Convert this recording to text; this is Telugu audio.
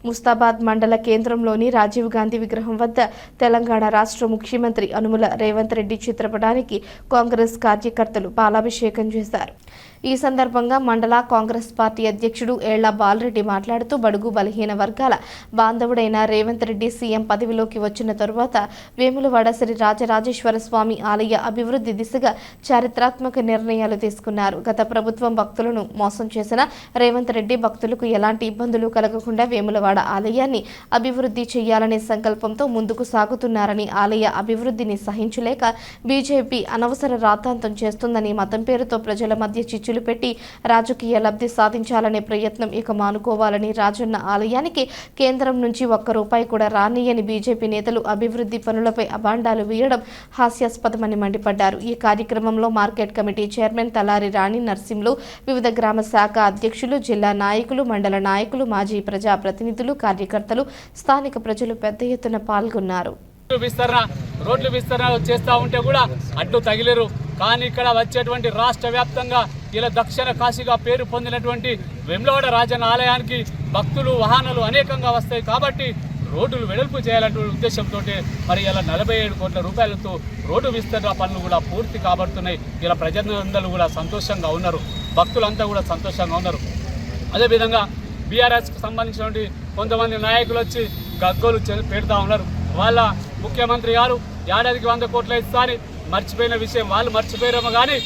ముస్తాబాద్ మండల కేంద్రంలోని రాజీవ్ గాంధీ విగ్రహం వద్ద తెలంగాణ రాష్ట్ర ముఖ్యమంత్రి యనుమల రేవంత్ రెడ్డి చిత్రపటానికి కాంగ్రెస్ కార్యకర్తలు పాలాభిషేకం చేశారు. ఈ సందర్భంగా మండల కాంగ్రెస్ పార్టీ అధ్యక్షుడు ఏళ్ల బాలరెడ్డి మాట్లాడుతూ బడుగు బలహీన వర్గాల బాంధవుడైన రేవంత్ రెడ్డి సీఎం పదవిలోకి వచ్చిన తరువాత వేములవాడ శ్రీ రాజరాజేశ్వర స్వామి ఆలయ అభివృద్ధి దిశగా చారిత్రాత్మక నిర్ణయాలు తీసుకున్నారు. గత ప్రభుత్వం భక్తులను మోసం చేసిన రేవంత్ రెడ్డి భక్తులకు ఎలాంటి ఇబ్బందులు కలగకుండా వేములవాడ ఆలయాన్ని అభివృద్ధి చేయాలనే సంకల్పంతో ముందుకు సాగుతున్నారని, ఆలయ అభివృద్ధిని సహించలేక బీజేపీ అనవసర రాద్ధాంతం చేస్తుందని, మతం పేరుతో ప్రజల మధ్య చిచ్చులు పెట్టి రాజకీయ లబ్ధి సాధించాలనే ప్రయత్నం ఇక మానుకోవాలని, రాజన్న ఆలయానికి కేంద్రం నుంచి ఒక్క రూపాయి కూడా రానియని బీజేపీ నేతలు అభివృద్ధి పనులపై అభాండాలు వేయడం హాస్యాస్పదమని మండిపడ్డారు. ఈ కార్యక్రమంలో మార్కెట్ కమిటీ చైర్మన్ తలారి రాణి నర్సింలు, వివిధ గ్రామ శాఖ అధ్యక్షులు, జిల్లా నాయకులు, మండల నాయకులు, మాజీ ప్రజాప్రతినిధులు, కార్యకర్తలు, స్థానిక ప్రజలు పెద్ద ఎత్తున పాల్గొన్నారు. రోడ్లు విస్తరణ చేస్తూ ఉంటే కూడా అడ్డు తగిలేరు. కానీ ఇక్కడ వచ్చేటువంటి రాష్ట్ర వ్యాప్తంగా ఇలా దక్షిణ కాశీగా పేరు పొందినటువంటి వేములవాడ రాజన్న ఆలయానికి భక్తులు, వాహనాలు అనేకంగా వస్తాయి. కాబట్టి రోడ్డులు వెడల్పు చేయాలనే ఉద్దేశంతో మరి ఇలా 47 కోట్ల రూపాయలతో రోడ్డు విస్తరణ పనులు కూడా పూర్తి కాబడుతున్నాయి. ఇలా ప్రజలందరూ కూడా సంతోషంగా ఉన్నారు, భక్తులంతా కూడా సంతోషంగా ఉన్నారు. అదేవిధంగా బీఆర్ఎస్కి సంబంధించినటువంటి కొంతమంది నాయకులు వచ్చి గగ్గోలు పెడతా ఉన్నారు. వాళ్ళ ముఖ్యమంత్రి గారు ఏడాదికి 100 కోట్లు ఇస్తా అని మర్చిపోయిన విషయం వాళ్ళు మర్చిపోయారేమో కానీ